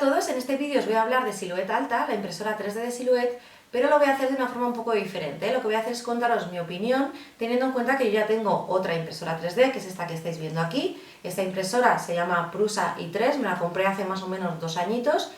todos, en este vídeo os voy a hablar de Silhouette Alta, la impresora 3D de Silhouette, pero lo voy a hacer de una forma un poco diferente. Lo que voy a hacer es contaros mi opinión, teniendo en cuenta que yo ya tengo otra impresora 3D, que es esta que estáis viendo aquí. Esta impresora se llama Prusa i3, me la compré hace más o menos 2 añitos,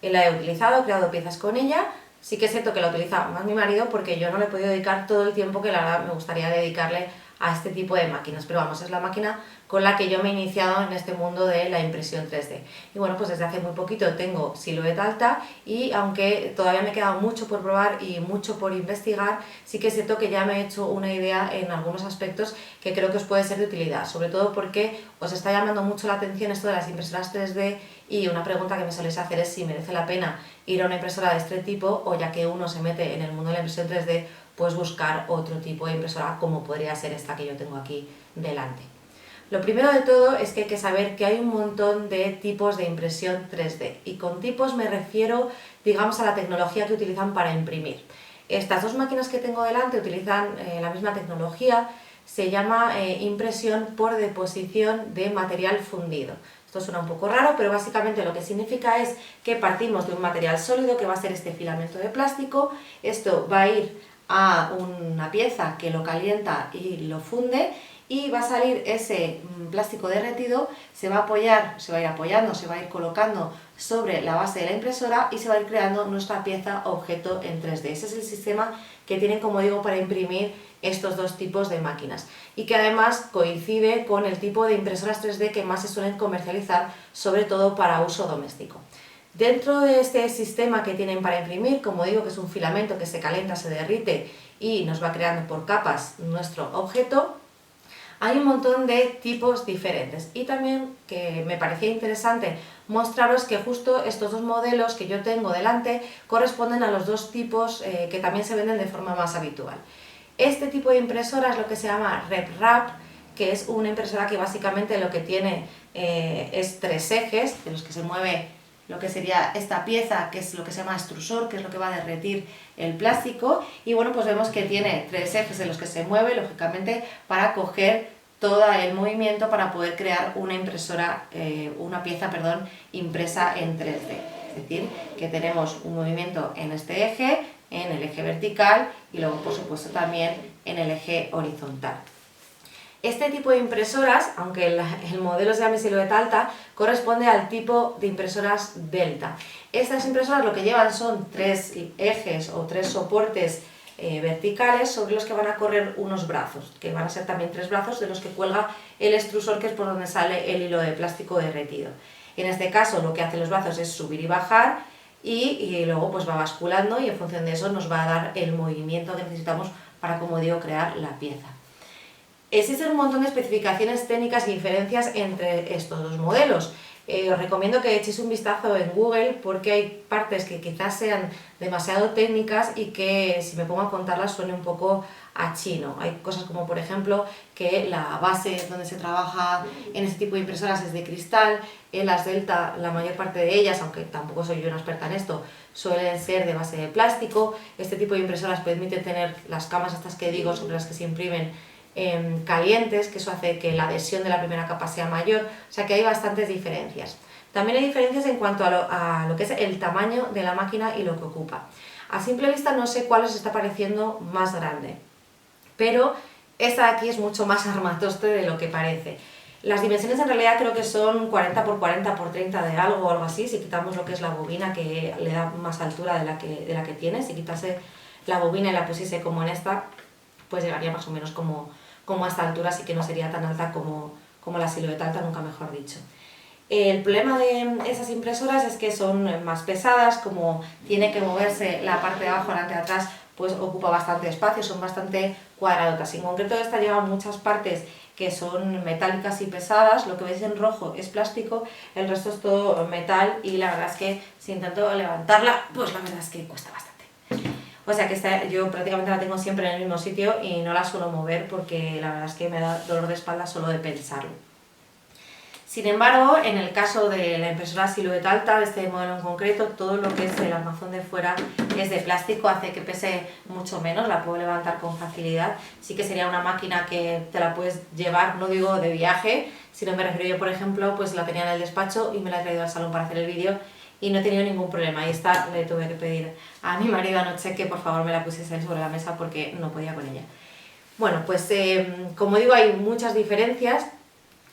la he utilizado, he creado piezas con ella. Sí que es cierto que la utiliza más mi marido porque yo no le he podido dedicar todo el tiempo que la verdad me gustaría dedicarle a este tipo de máquinas, pero vamos, es la máquina con la que yo me he iniciado en este mundo de la impresión 3D. Y bueno, pues desde hace muy poquito tengo Silhouette Alta y aunque todavía me queda mucho por probar y mucho por investigar, sí que es cierto que ya me he hecho una idea en algunos aspectos que creo que os puede ser de utilidad, sobre todo porque os está llamando mucho la atención esto de las impresoras 3D y una pregunta que me soléis hacer es si merece la pena ir a una impresora de este tipo o ya que uno se mete en el mundo de la impresión 3D, pues buscar otro tipo de impresora como podría ser esta que yo tengo aquí delante. Lo primero de todo es que hay que saber que hay un montón de tipos de impresión 3D y con tipos me refiero, digamos, a la tecnología que utilizan para imprimir. Estas dos máquinas que tengo delante utilizan la misma tecnología, se llama impresión por deposición de material fundido. Esto suena un poco raro, pero básicamente lo que significa es que partimos de un material sólido que va a ser este filamento de plástico, esto va a ir a una pieza que lo calienta y lo funde y va a salir ese plástico derretido, se va a apoyar, se va a ir apoyando, se va a ir colocando sobre la base de la impresora y se va a ir creando nuestra pieza objeto en 3D. Ese es el sistema que tienen, como digo, para imprimir estos dos tipos de máquinas y que además coincide con el tipo de impresoras 3D que más se suelen comercializar, sobre todo para uso doméstico. Dentro de este sistema que tienen para imprimir, como digo, que es un filamento que se calienta, se derrite y nos va creando por capas nuestro objeto, hay un montón de tipos diferentes y también que me parecía interesante mostraros que justo estos dos modelos que yo tengo delante corresponden a los dos tipos que también se venden de forma más habitual. Este tipo de impresora es lo que se llama RepRap, que es una impresora que básicamente lo que tiene es 3 ejes, de los que se mueve lo que sería esta pieza, que es lo que se llama extrusor, que es lo que va a derretir el plástico, y bueno, pues vemos que tiene 3 ejes en los que se mueve, lógicamente, para coger todo el movimiento para poder crear una impresora, una pieza, perdón, impresa en 3D. Es decir, que tenemos un movimiento en este eje, en el eje vertical y luego, por supuesto, también en el eje horizontal. Este tipo de impresoras, aunque el modelo se llame Silhouette Alta, corresponde al tipo de impresoras Delta. Estas impresoras lo que llevan son 3 ejes o 3 soportes verticales sobre los que van a correr unos brazos, que van a ser también 3 brazos de los que cuelga el extrusor, que es por donde sale el hilo de plástico derretido. En este caso lo que hacen los brazos es subir y bajar y luego pues va basculando y en función de eso nos va a dar el movimiento que necesitamos para, como digo, crear la pieza. Existen un montón de especificaciones técnicas y diferencias entre estos dos modelos. Os recomiendo que echéis un vistazo en Google porque hay partes que quizás sean demasiado técnicas y que si me pongo a contarlas suene un poco a chino. Hay cosas como, por ejemplo, que la base donde se trabaja en este tipo de impresoras es de cristal. En las Delta, la mayor parte de ellas, aunque tampoco soy yo una experta en esto, suelen ser de base de plástico. Este tipo de impresoras permiten tener las camas estas que digo sobre las que se imprimen calientes, que eso hace que la adhesión de la primera capa sea mayor, o sea que hay bastantes diferencias. También hay diferencias en cuanto a lo que es el tamaño de la máquina y lo que ocupa. A simple vista no sé cuál os está pareciendo más grande, pero esta de aquí es mucho más armatoste de lo que parece. Las dimensiones en realidad creo que son 40 x 40 x 30 de algo o algo así, si quitamos lo que es la bobina que le da más altura de la que tiene, si quitase la bobina y la pusiese como en esta, pues llegaría más o menos como a esta altura, así que no sería tan alta como la Silhouette Alta, nunca mejor dicho. El problema de esas impresoras es que son más pesadas, como tiene que moverse la parte de abajo, delante y atrás, pues ocupa bastante espacio, son bastante cuadradotas. En concreto esta lleva muchas partes que son metálicas y pesadas, lo que veis en rojo es plástico, el resto es todo metal y la verdad es que si intento levantarla, pues la verdad es que cuesta bastante. O sea que esta yo prácticamente la tengo siempre en el mismo sitio y no la suelo mover porque la verdad es que me da dolor de espalda solo de pensarlo. Sin embargo, en el caso de la impresora Silhouette Alta, de este modelo en concreto, todo lo que es el armazón de fuera es de plástico, hace que pese mucho menos, la puedo levantar con facilidad. Sí que sería una máquina que te la puedes llevar, no digo de viaje, sino me refiero yo, por ejemplo, pues la tenía en el despacho y me la he traído al salón para hacer el vídeo y no he tenido ningún problema. Y esta le tuve que pedir a mi marido anoche que por favor me la pusiese él sobre la mesa porque no podía con ella. Bueno, pues como digo, hay muchas diferencias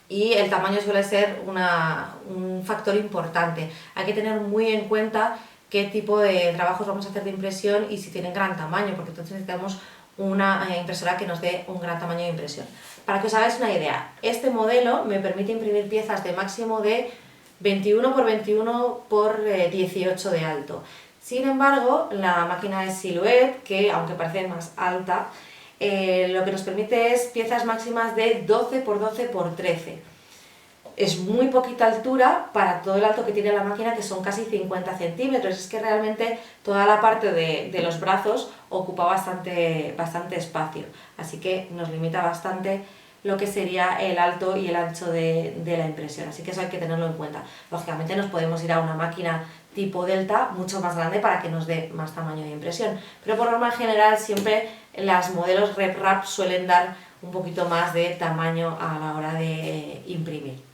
y el tamaño suele ser un factor importante. Hay que tener muy en cuenta qué tipo de trabajos vamos a hacer de impresión y si tienen gran tamaño, porque entonces necesitamos una impresora que nos dé un gran tamaño de impresión. Para que os hagáis una idea, este modelo me permite imprimir piezas de máximo de 21 por 21 por 18 de alto. Sin embargo, la máquina de Silhouette, que aunque parece más alta, lo que nos permite es piezas máximas de 12 por 12 por 13. Es muy poquita altura para todo el alto que tiene la máquina, que son casi 50 centímetros. Es que realmente toda la parte de los brazos ocupa bastante espacio. Así que nos limita bastante lo que sería el alto y el ancho de la impresión. Así que eso hay que tenerlo en cuenta. Lógicamente nos podemos ir a una máquina tipo Delta mucho más grande para que nos dé más tamaño de impresión. Pero por norma general siempre las modelos RepRap suelen dar un poquito más de tamaño a la hora de imprimir.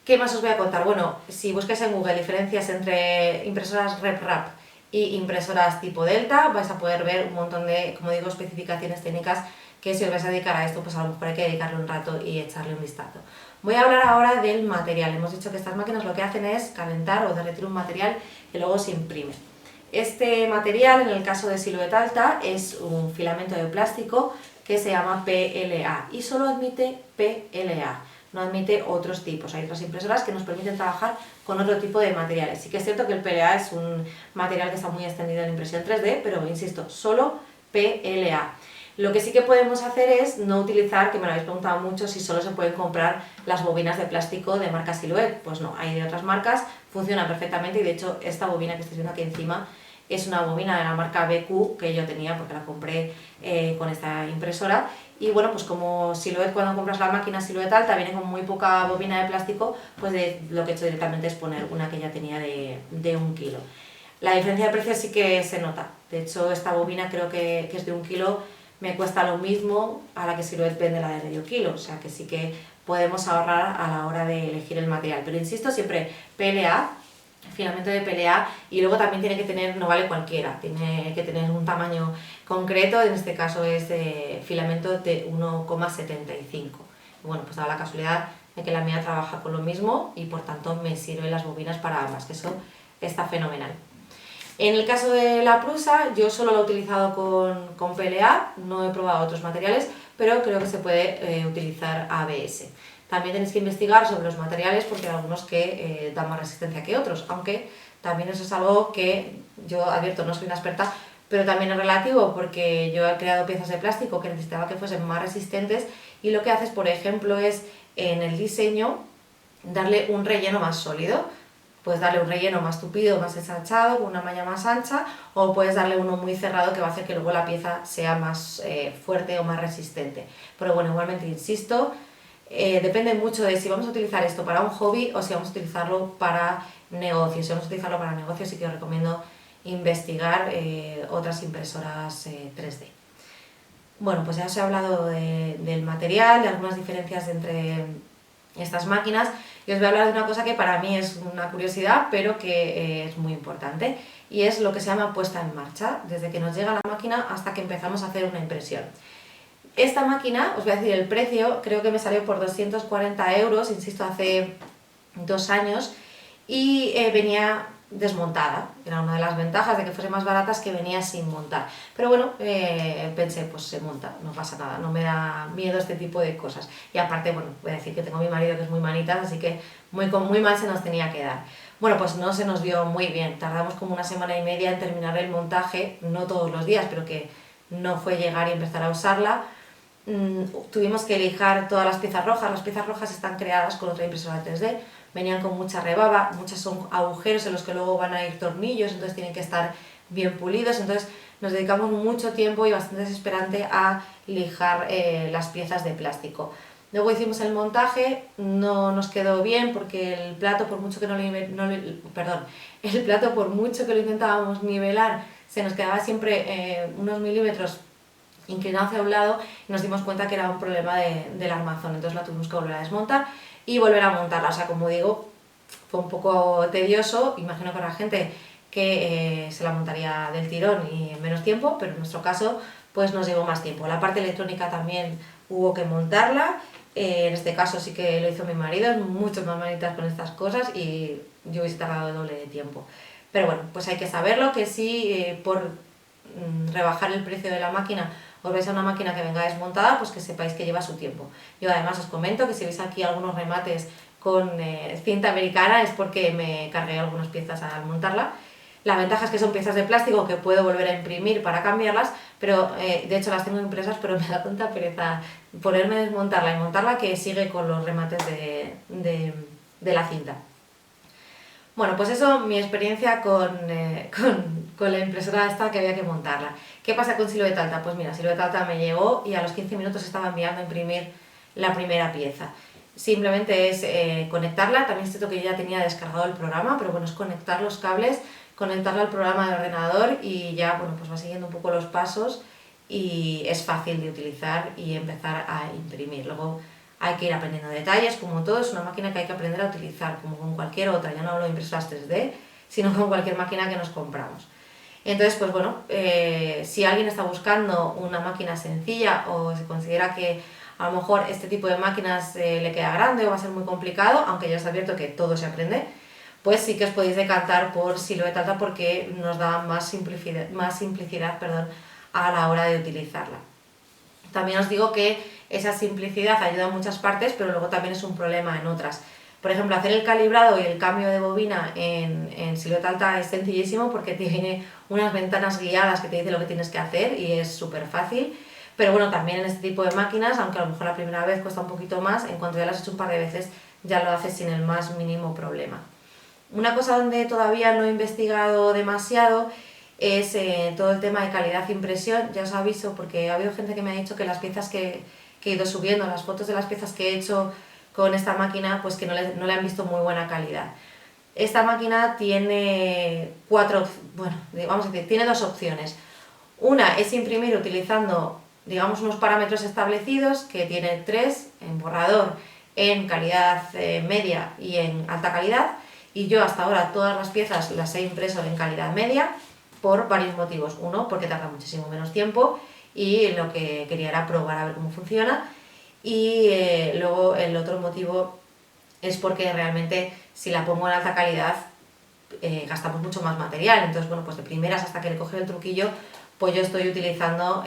¿Qué más os voy a contar? Bueno, si buscáis en Google diferencias entre impresoras RepRap y impresoras tipo Delta, vais a poder ver un montón de, como digo, especificaciones técnicas que si os vais a dedicar a esto, pues a lo mejor hay que dedicarle un rato y echarle un vistazo. Voy a hablar ahora del material. Hemos dicho que estas máquinas lo que hacen es calentar o derretir un material que luego se imprime. Este material, en el caso de Silhouette Alta, es un filamento de plástico que se llama PLA y solo admite PLA. No admite otros tipos. Hay otras impresoras que nos permiten trabajar con otro tipo de materiales. Sí que es cierto que el PLA es un material que está muy extendido en impresión 3D, pero insisto, solo PLA. Lo que sí que podemos hacer es no utilizar, que me lo habéis preguntado mucho, si solo se pueden comprar las bobinas de plástico de marca Silhouette. Pues no, hay de otras marcas, funcionan perfectamente y de hecho esta bobina que estáis viendo aquí encima es una bobina de la marca BQ que yo tenía porque la compré con esta impresora. Y bueno, pues como Silhouette, cuando compras la máquina Silhouette Alta viene con muy poca bobina de plástico, pues lo que he hecho directamente es poner una que ya tenía de 1 kilo. La diferencia de precio sí que se nota. De hecho, esta bobina creo que es de 1 kilo, me cuesta lo mismo a la que Silhouette vende la de medio kilo. O sea que sí que podemos ahorrar a la hora de elegir el material. Pero insisto, siempre PLA, filamento de PLA, y luego también tiene que tener, no vale cualquiera, tiene que tener un tamaño concreto, en este caso es filamento de 1,75. Bueno, pues da la casualidad de que la mía trabaja con lo mismo y por tanto me sirven las bobinas para ambas, que eso está fenomenal. En el caso de la Prusa, yo solo lo he utilizado con PLA, no he probado otros materiales, pero creo que se puede utilizar ABS. También tenéis que investigar sobre los materiales porque hay algunos que dan más resistencia que otros, aunque también eso es algo que yo advierto, no soy una experta, pero también es relativo porque yo he creado piezas de plástico que necesitaba que fuesen más resistentes y lo que haces, por ejemplo, es en el diseño darle un relleno más sólido. Puedes darle un relleno más tupido, más ensanchado, con una malla más ancha, o puedes darle uno muy cerrado que va a hacer que luego la pieza sea más fuerte o más resistente. Pero bueno, igualmente insisto, depende mucho de si vamos a utilizar esto para un hobby o si vamos a utilizarlo para negocios. Si vamos a utilizarlo para negocios, sí que os recomiendo investigar otras impresoras 3D. Bueno, pues ya os he hablado del material, de algunas diferencias entre estas máquinas, y os voy a hablar de una cosa que para mí es una curiosidad, pero que es muy importante, y es lo que se llama puesta en marcha, desde que nos llega la máquina hasta que empezamos a hacer una impresión. Esta máquina, os voy a decir el precio, creo que me salió por 240 euros, insisto, hace 2 años, y venía desmontada. Era una de las ventajas de que fuese más baratas, que venía sin montar. Pero bueno, pensé, pues se monta, no pasa nada, no me da miedo este tipo de cosas. Y aparte, bueno, voy a decir que tengo a mi marido que es muy manitas, así que muy mal se nos tenía que dar. Bueno, pues no se nos dio muy bien, tardamos como 1 semana y media en terminar el montaje, no todos los días, pero que no fue llegar y empezar a usarla. Tuvimos que lijar todas las piezas rojas están creadas con otra impresora 3D, venían con mucha rebaba, muchas son agujeros en los que luego van a ir tornillos, entonces tienen que estar bien pulidos, entonces nos dedicamos mucho tiempo y bastante desesperante a lijar las piezas de plástico. Luego hicimos el montaje, no nos quedó bien porque el plato, por mucho que el plato, por mucho que lo intentábamos nivelar, se nos quedaba siempre unos milímetros inclinado hacia un lado, y nos dimos cuenta que era un problema del armazón, entonces la tuvimos que volver a desmontar y volver a montarla. O sea, como digo, fue un poco tedioso. Imagino que habrá gente que se la montaría del tirón y en menos tiempo, pero en nuestro caso pues nos llevó más tiempo. La parte electrónica también hubo que montarla, en este caso sí que lo hizo mi marido, es mucho más manitas con estas cosas y yo hubiese tardado el doble de tiempo. Pero bueno, pues hay que saberlo, que si por rebajar el precio de la máquina os vais a una máquina que venga desmontada, pues que sepáis que lleva su tiempo. Yo además os comento que si veis aquí algunos remates con cinta americana es porque me cargué algunas piezas al montarla. La ventaja es que son piezas de plástico que puedo volver a imprimir para cambiarlas, pero de hecho las tengo impresas, pero me da tanta pereza ponerme a desmontarla y montarla que sigue con los remates de la cinta. Bueno, pues eso, mi experiencia con la impresora esta que había que montarla. ¿Qué pasa con Silhouette Alta? Pues mira, Silhouette Alta me llegó y a los 15 minutos estaba enviando a imprimir la primera pieza. Simplemente es conectarla, también es cierto que yo ya tenía descargado el programa, pero bueno, es conectar los cables, conectarlo al programa de ordenador y ya, bueno, pues va siguiendo un poco los pasos y es fácil de utilizar y empezar a imprimir. Luego hay que ir aprendiendo detalles, como todo, es una máquina que hay que aprender a utilizar, como con cualquier otra, ya no hablo de impresoras 3D, sino con cualquier máquina que nos compramos. Entonces, pues bueno, si alguien está buscando una máquina sencilla o se considera que a lo mejor este tipo de máquinas le queda grande o va a ser muy complicado, aunque ya os advierto que todo se aprende, pues sí que os podéis decantar por Silhouette Alta porque nos da más simplicidad, a la hora de utilizarla. También os digo que esa simplicidad ayuda en muchas partes, pero luego también es un problema en otras. Por ejemplo, hacer el calibrado y el cambio de bobina en Silhouette Alta es sencillísimo porque tiene unas ventanas guiadas que te dicen lo que tienes que hacer y es súper fácil. Pero bueno, también en este tipo de máquinas, aunque a lo mejor la primera vez cuesta un poquito más, en cuanto ya lo has hecho un par de veces, ya lo haces sin el más mínimo problema. Una cosa donde todavía no he investigado demasiado es todo el tema de calidad de impresión. Ya os aviso porque ha habido gente que me ha dicho que las piezas que he ido subiendo, las fotos de las piezas que he hecho con esta máquina, pues que no le han visto muy buena calidad. Esta máquina tiene tiene dos opciones. Una es imprimir utilizando, digamos, unos parámetros establecidos, que tiene 3, en borrador, en calidad media y en alta calidad, y yo hasta ahora todas las piezas las he impreso en calidad media por varios motivos. Uno, porque tarda muchísimo menos tiempo y lo que quería era probar a ver cómo funciona, y luego el otro motivo es porque realmente si la pongo en alta calidad gastamos mucho más material. Entonces, bueno, pues de primeras, hasta que le coge el truquillo, pues yo estoy utilizando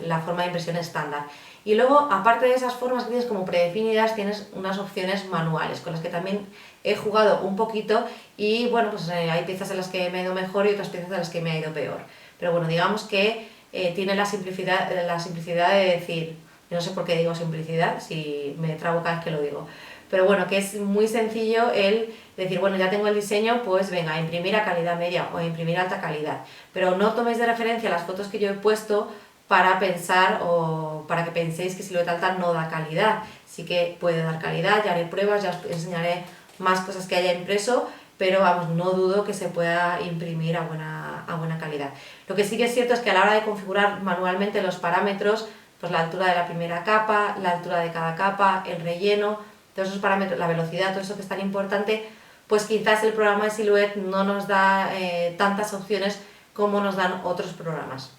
la forma de impresión estándar. Y luego, aparte de esas formas que tienes como predefinidas, tienes unas opciones manuales con las que también he jugado un poquito y bueno, pues hay piezas en las que me ha ido mejor y otras piezas en las que me ha ido peor. Pero bueno, digamos que tiene la simplicidad de decir, yo no sé por qué digo simplicidad, si me trabo cada vez que lo digo, pero bueno, que es muy sencillo el decir, bueno, ya tengo el diseño, pues venga, a imprimir a calidad media o a imprimir a alta calidad. Pero no toméis de referencia las fotos que yo he puesto para pensar o para que penséis que Silhouette Alta no da calidad. Sí que puede dar calidad, ya haré pruebas, ya os enseñaré más cosas que haya impreso, pero vamos, no dudo que se pueda imprimir a buena calidad. Lo que sí que es cierto es que a la hora de configurar manualmente los parámetros, pues la altura de la primera capa, la altura de cada capa, el relleno, todos esos parámetros, la velocidad, todo eso que es tan importante, pues quizás el programa de Silhouette no nos da tantas opciones como nos dan otros programas.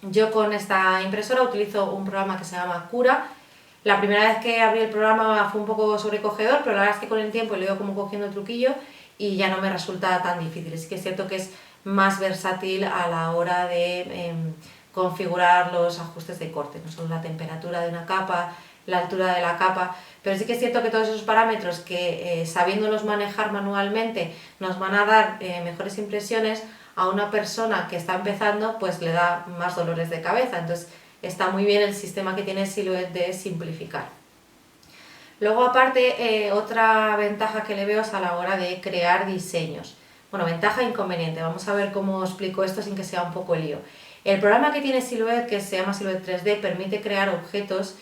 Yo con esta impresora utilizo un programa que se llama Cura. La primera vez que abrí el programa fue un poco sobrecogedor, pero la verdad es que con el tiempo le he ido como cogiendo el truquillo y ya no me resulta tan difícil. Sí que es cierto que es más versátil a la hora de configurar los ajustes de corte, no solo la temperatura de una capa, la altura de la capa, pero sí que es cierto que todos esos parámetros que sabiéndolos manejar manualmente nos van a dar mejores impresiones, a una persona que está empezando pues le da más dolores de cabeza. Entonces está muy bien el sistema que tiene Silhouette de simplificar. Luego aparte, otra ventaja que le veo es a la hora de crear diseños. Bueno, ventaja e inconveniente, vamos a ver cómo explico esto sin que sea un poco lío. El programa que tiene Silhouette, que se llama Silhouette 3D, permite crear objetos,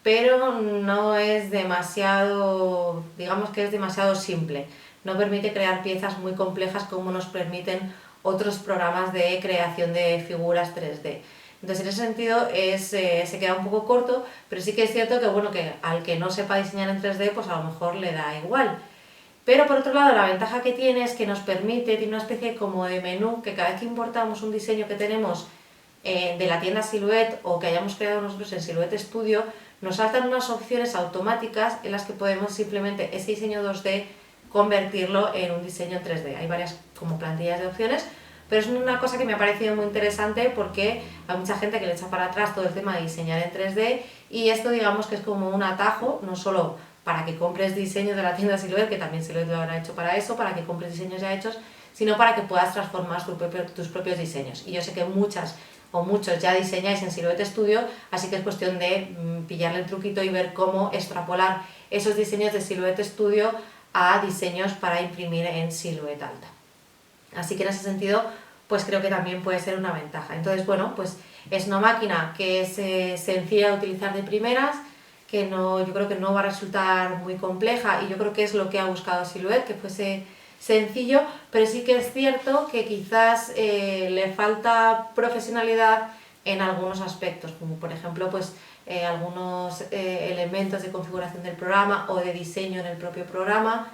pero no es demasiado, digamos que es demasiado simple. No permite crear piezas muy complejas como nos permiten otros programas de creación de figuras 3D. Entonces en ese sentido se queda un poco corto, pero sí que es cierto que, bueno, que al que no sepa diseñar en 3D, pues a lo mejor le da igual. Pero por otro lado, la ventaja que tiene es que nos permite, tiene una especie como de menú, que cada vez que importamos un diseño que tenemos de la tienda Silhouette o que hayamos creado nosotros en Silhouette Studio, nos saltan unas opciones automáticas en las que podemos simplemente ese diseño 2D convertirlo en un diseño en 3D. Hay varias como plantillas de opciones, pero es una cosa que me ha parecido muy interesante porque hay mucha gente que le echa para atrás todo el tema de diseñar en 3D, y esto digamos que es como un atajo, no solo para que compres diseños de la tienda Silhouette, que también Silhouette lo habrá hecho para eso, para que compres diseños ya hechos, sino para que puedas transformar tus propios diseños. Y yo sé que muchas o muchos ya diseñáis en Silhouette Studio, así que es cuestión de pillarle el truquito y ver cómo extrapolar esos diseños de Silhouette Studio a diseños para imprimir en Silhouette Alta. Así que en ese sentido, pues creo que también puede ser una ventaja. Entonces, bueno, pues es una máquina que es sencilla de utilizar de primeras, que no, yo creo que no va a resultar muy compleja, y yo creo que es lo que ha buscado Silhouette, que fuese sencillo, pero sí que es cierto que quizás le falta profesionalidad en algunos aspectos, como por ejemplo pues algunos elementos de configuración del programa o de diseño en el propio programa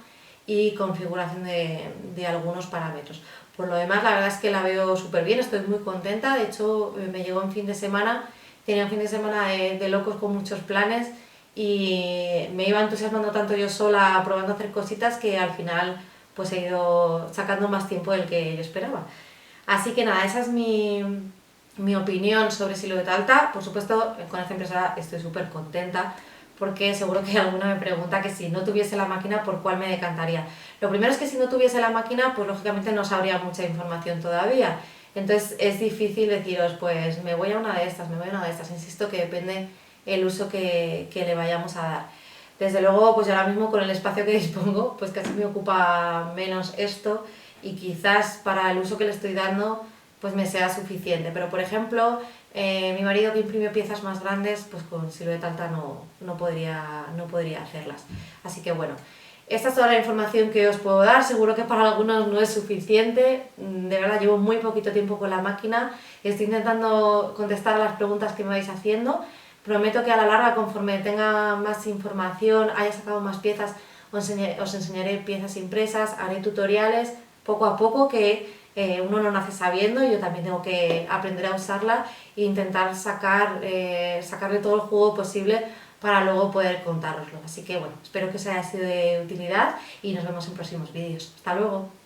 y configuración de algunos parámetros. Por lo demás, la verdad es que la veo súper bien, estoy muy contenta. De hecho, me llegó en fin de semana, tenía un fin de semana de locos con muchos planes, y me iba entusiasmando tanto yo sola probando a hacer cositas que al final pues he ido sacando más tiempo del que yo esperaba. Así que nada, esa es mi opinión sobre Silhouette Alta. Por supuesto, con esta empresa estoy súper contenta, porque seguro que alguna me pregunta que si no tuviese la máquina, ¿por cuál me decantaría? Lo primero es que si no tuviese la máquina, pues lógicamente no sabría mucha información todavía. Entonces es difícil deciros, pues me voy a una de estas, me voy a una de estas. Insisto que depende el uso que le vayamos a dar. Desde luego, pues ahora mismo con el espacio que dispongo, pues casi me ocupa menos esto, y quizás para el uso que le estoy dando, pues me sea suficiente. Pero por ejemplo, mi marido que imprime piezas más grandes, pues con Silhouette Alta no podría hacerlas. Así que bueno, esta es toda la información que os puedo dar. Seguro que para algunos no es suficiente. De verdad, llevo muy poquito tiempo con la máquina. Estoy intentando contestar a las preguntas que me vais haciendo. Prometo que a la larga, conforme tenga más información, haya sacado más piezas, os enseñaré piezas impresas, haré tutoriales poco a poco, que uno no nace sabiendo, y yo también tengo que aprender a usarla e intentar sacarle todo el jugo posible para luego poder contároslo. Así que bueno, espero que os haya sido de utilidad y nos vemos en próximos vídeos. ¡Hasta luego!